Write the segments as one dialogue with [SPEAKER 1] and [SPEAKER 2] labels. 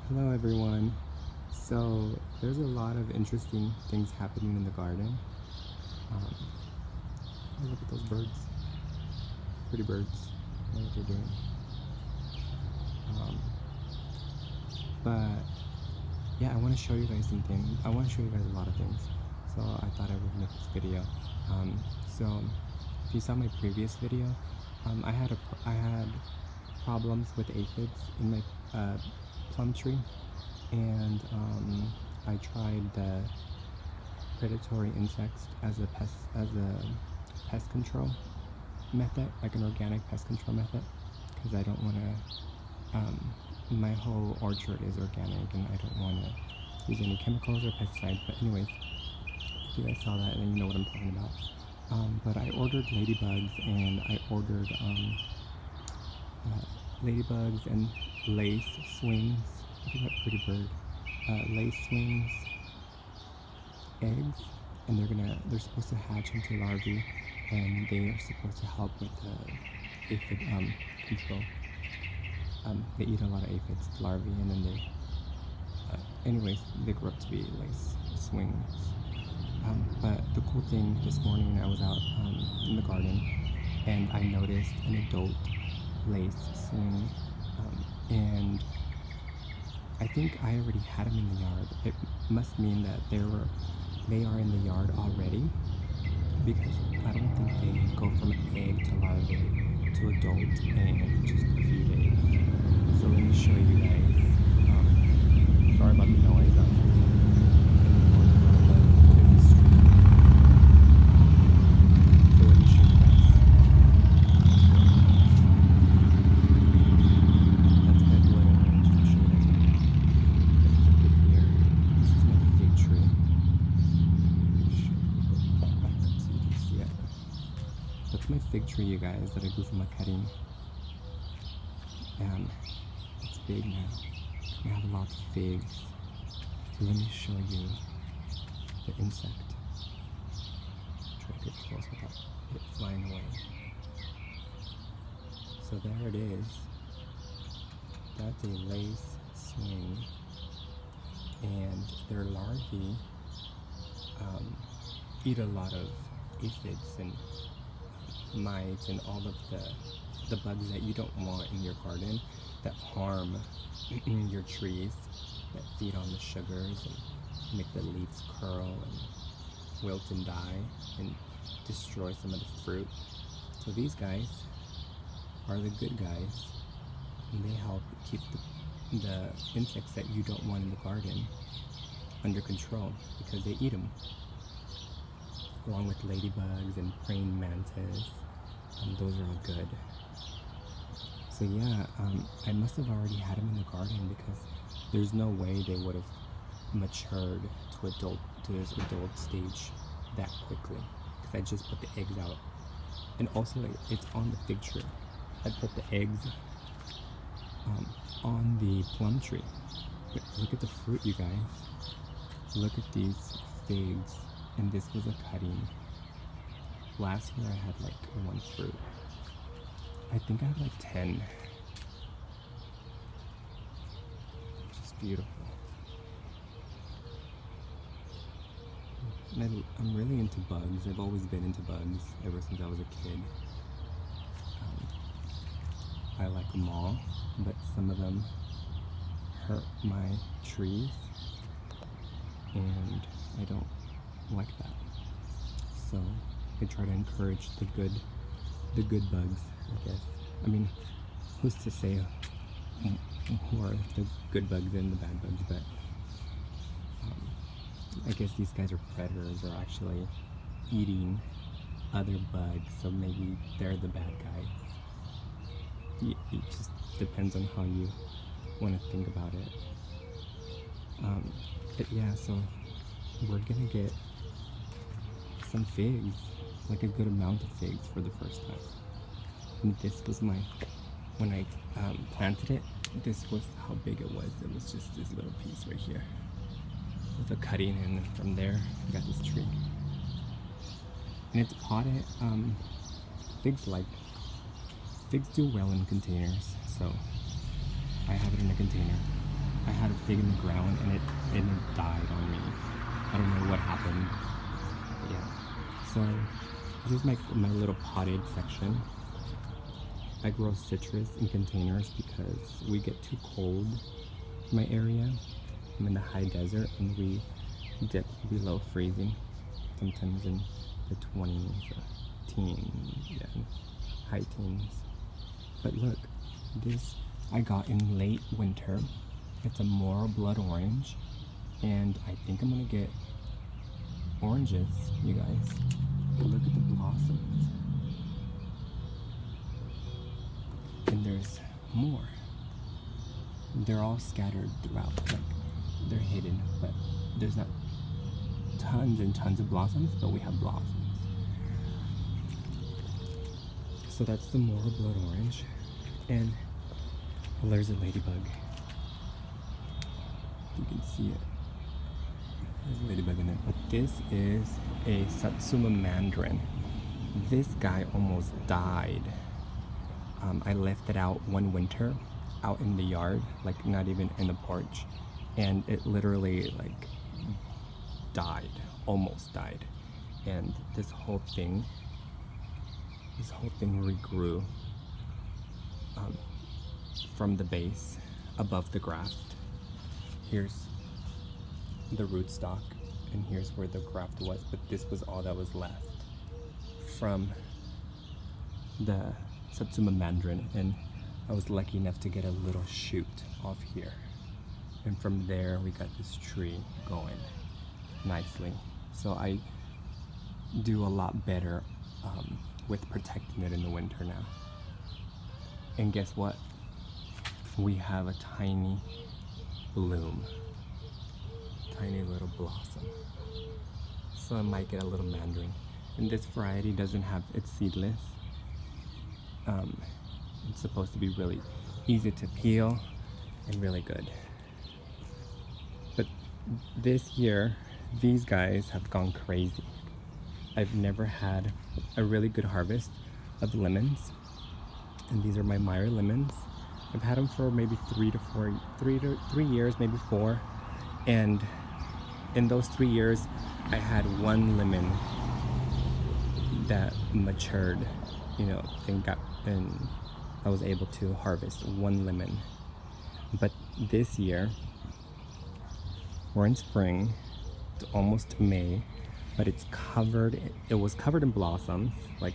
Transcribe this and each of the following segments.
[SPEAKER 1] Hello everyone. So there's a lot of interesting things happening in the garden. Um, oh, look at those birds. Pretty birds. I don't know what they're doing. Um, but yeah, I want to show you guys something. I want to show you guys a lot of things. So I thought I would make this video. So if you saw my previous video, I had problems with aphids in my plum tree, and I tried the predatory insects as a pest control method, like an organic pest control method, because I don't want to. My whole orchard is organic, and I don't want to use any chemicals or pesticides. But anyways, if you guys saw that, then you know what I'm talking about. But I ordered ladybugs, and I ordered ladybugs and lace swings. Look at that pretty bird. Lace swings eggs, and they're supposed to hatch into larvae, and they are supposed to help with the aphid control. They eat a lot of aphids larvae, and then anyways, they grow up to be lace swings. But the cool thing, this morning I was out in the garden, and I noticed an adult lace swing, and I think I already had them in the yard. It must mean that they are in the yard already, because I don't think they go from egg to larvae to adult in just a few days. So let me show you guys. Sorry about the noise. That's my fig tree, you guys, that I grew from a cutting, and it's big now. We have lots of figs. So let me show you the insect. Try to get close without it flying away. So there it is. That's a lace swing, and their larvae eat a lot of aphids and mites and all of the bugs that you don't want in your garden, that harm your trees, that feed on the sugars and make the leaves curl and wilt and die and destroy some of the fruit. So these guys are the good guys, and they help keep the insects that you don't want in the garden under control, because they eat them, along with ladybugs and praying mantis. Those are all good. So yeah, I must have already had them in the garden, because there's no way they would have matured to this adult stage that quickly, because I just put the eggs out. And also, it's on the fig tree. I put the eggs on the plum tree. But look at the fruit, you guys. Look at these figs, and this was a cutting. Last year I had like one fruit. I think I have like 10. Just beautiful. I'm really into bugs. I've always been into bugs ever since I was a kid. I like them all, but some of them hurt my trees, and I don't like that. So I try to encourage the good bugs, I guess. I mean, who's to say who are the good bugs and the bad bugs, but I guess these guys are predators, or actually eating other bugs, so maybe they're the bad guys. It just depends on how you want to think about it. But yeah, so we're gonna get some figs, like a good amount of figs for the first time. And this was when I planted it, this was how big it was. It was just this little piece right here with a cutting, and from there I got this tree. And it's potted. Figs do well in containers, so I have it in a container. I had a fig in the ground and it died on me. I don't know what happened. But yeah. So this is my little potted section. I grow citrus in containers because we get too cold in my area. I'm in the high desert and we dip below freezing, sometimes in the 20s or teens, yeah, high teens. But look, this I got in late winter. It's a more blood orange, and I think I'm gonna get oranges, you guys. Look at the blossoms. And there's more. They're all scattered throughout, like they're hidden, but there's not tons and tons of blossoms, but we have blossoms. So that's the more blood orange. And well, there's a ladybug. You can see it. There's a ladybug in it. But this is a Satsuma mandarin. This guy almost died. I left it out one winter, out in the yard, like not even in the porch, and it literally like died, almost died. And this whole thing regrew from the base above the graft. Here's the rootstock, and here's where the graft was, but this was all that was left from the Satsuma mandarin, and I was lucky enough to get a little shoot off here, and from there we got this tree going nicely. So I do a lot better with protecting it in the winter now. And guess what? We have a tiny bloom, tiny little blossom. So I might get a little mandarin. And this variety doesn't have, it's seedless. It's supposed to be really easy to peel and really good. But this year, these guys have gone crazy. I've never had a really good harvest of lemons. And these are my Meyer Lemons. I've had them for maybe 3 years, maybe 4. And in those 3 years, I had one lemon that matured, you know, and I was able to harvest one lemon. But this year, we're in spring, it's almost May, but it was covered in blossoms, like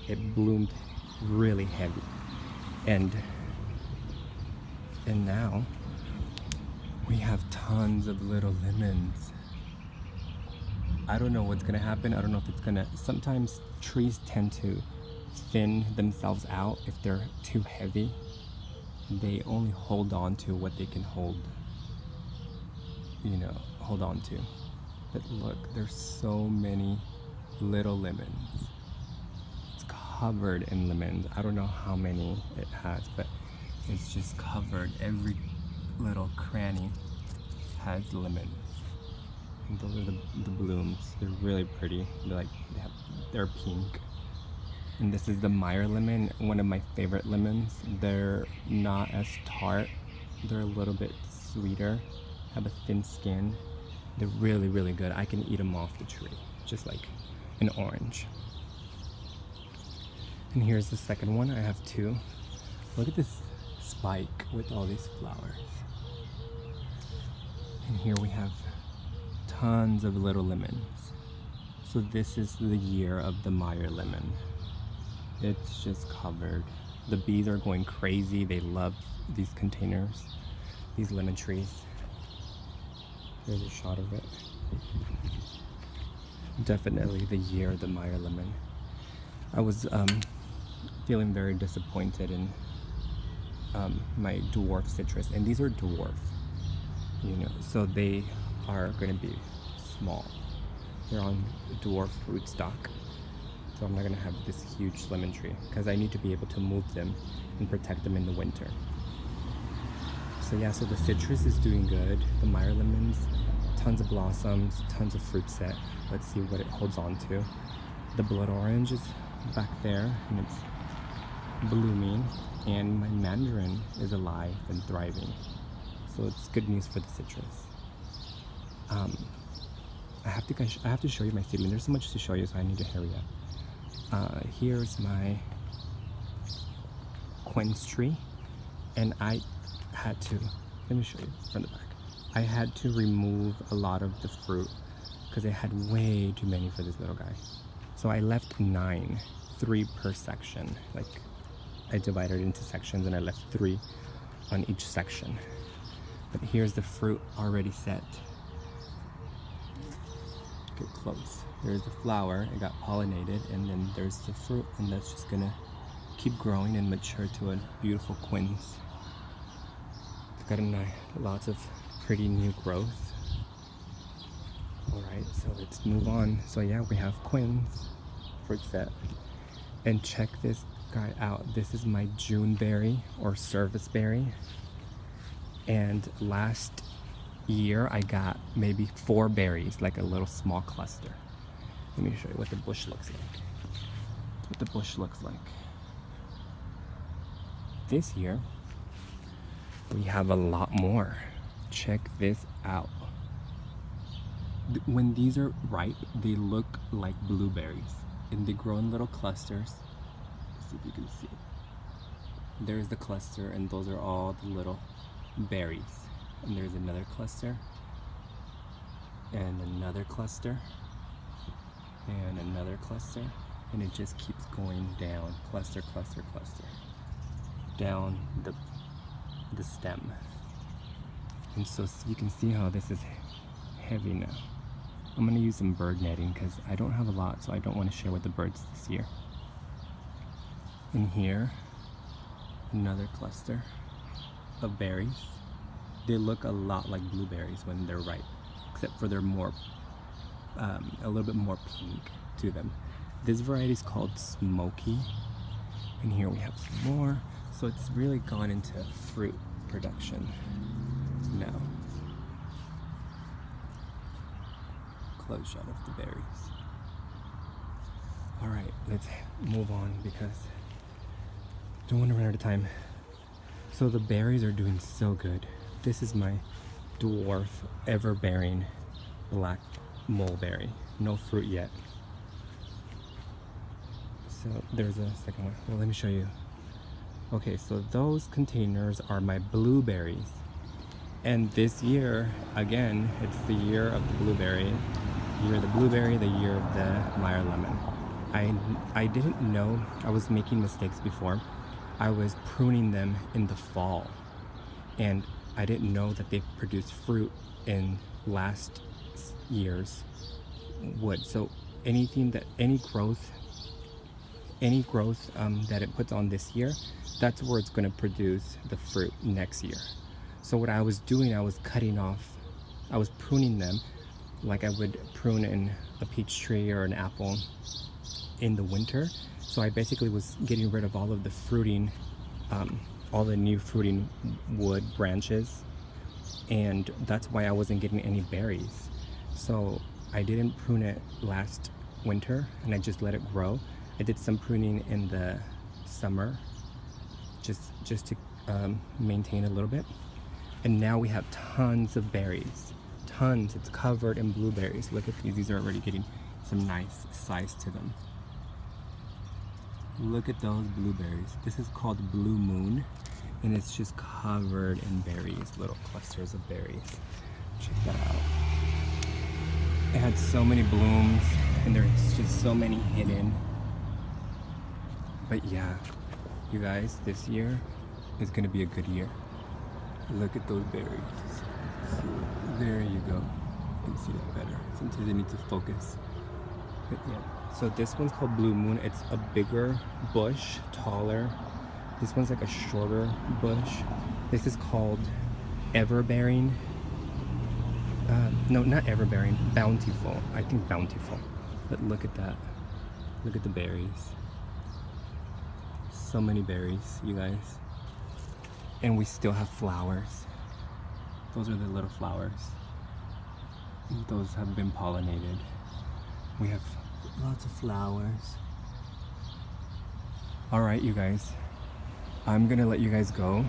[SPEAKER 1] it bloomed really heavy. And now we have tons of little lemons. I don't know what's gonna happen. I don't know if it's gonna, sometimes trees tend to thin themselves out if they're too heavy. They only hold on to what they can hold on to. But look, there's so many little lemons. It's covered in lemons. I don't know how many it has, but it's just covered. Every little cranny has lemons. And those are the blooms. They're really pretty. They're pink. And this is the Meyer lemon, one of my favorite lemons. They're not as tart. They're a little bit sweeter, have a thin skin. They're really, really good. I can eat them off the tree, just like an orange. And here's the second one. I have 2. Look at this spike with all these flowers. And here we have tons of little lemons. So this is the year of the Meyer lemon. It's just covered. The bees are going crazy. They love these containers, these lemon trees. There's a shot of it. Definitely the year of the Meyer lemon. I was feeling very disappointed in my dwarf citrus, and these are dwarf, you know, so they are going to be small. They're on dwarf rootstock. So I'm not gonna have this huge lemon tree because I need to be able to move them and protect them in the winter. So yeah, so the citrus is doing good. The Meyer lemons, tons of blossoms, tons of fruit set. Let's see what it holds on to. The blood orange is back there and it's blooming, and my mandarin is alive and thriving. so it's good news for the citrus. I have to show you my seedling. There's so much to show you, so I need to hurry up. Here's my quince tree, and I had to, let me show you from the back. I had to remove a lot of the fruit because I had way too many for this little guy. So I left 9, 3 per section. Like, I divided it into sections and I left 3 on each section. But here's the fruit already set. Get close. There's the flower, it got pollinated, and then there's the fruit, and that's just gonna keep growing and mature to a beautiful quince. It's got lots of pretty new growth. Alright, so let's move on. So yeah, we have quince, fruit set. And check this guy out. This is my juneberry or serviceberry. And last year I got maybe 4 berries, like a little small cluster. Let me show you what the bush looks like. What the bush looks like. This year we have a lot more. Check this out. When these are ripe, they look like blueberries, and they grow in little clusters. Let's see if you can see. There's the cluster, and those are all the little berries. And there's another cluster, and another cluster, and another cluster, and it just keeps going down, cluster, cluster, cluster, down the stem. And so you can see how this is heavy now. I'm gonna use some bird netting because I don't have a lot, so I don't want to share with the birds this year. And here, another cluster of berries. They look a lot like blueberries when they're ripe, except for they're more, a little bit more pink to them. This variety is called Smoky, and here we have some more. So it's really gone into fruit production now. Close shot of the berries. All right, let's move on because I don't want to run out of time. So the berries are doing so good. This is my Dwarf Everbearing black mulberry. No fruit yet. So there's a second one. Well, let me show you. Okay, so those containers are my blueberries. And this year, again, it's the year of the blueberry. Year of the blueberry, the year of the Meyer Lemon. I didn't know, I was making mistakes before. I was pruning them in the fall, and I didn't know that they produced fruit in last year's wood. So any growth that it puts on this year, that's where it's going to produce the fruit next year. So what I was doing, I was cutting off, I was pruning them like I would prune in a peach tree or an apple in the winter. So I basically was getting rid of all of the fruiting, all the new fruiting wood branches, and that's why I wasn't getting any berries. So I didn't prune it last winter, and I just let it grow. I did some pruning in the summer, just to maintain a little bit. And now we have tons of berries, tons. It's covered in blueberries. Look at these. These are already getting some nice size to them. Look at those blueberries. This is called Blue Moon, and it's just covered in berries, little clusters of berries. Check that out. It had so many blooms, and there's just so many hidden. But yeah, you guys, this year is gonna be a good year. Look at those berries. There you go. You can see that better. Sometimes I need to focus. But yeah. So this one's called Blue Moon. It's a bigger bush, taller. This one's like a shorter bush. This is called Everbearing. No, not Everbearing. Bountiful. I think Bountiful. But look at that. Look at the berries. So many berries, you guys. And we still have flowers. Those are the little flowers. Those have been pollinated. We have lots of flowers. All right, you guys. I'm gonna let you guys go.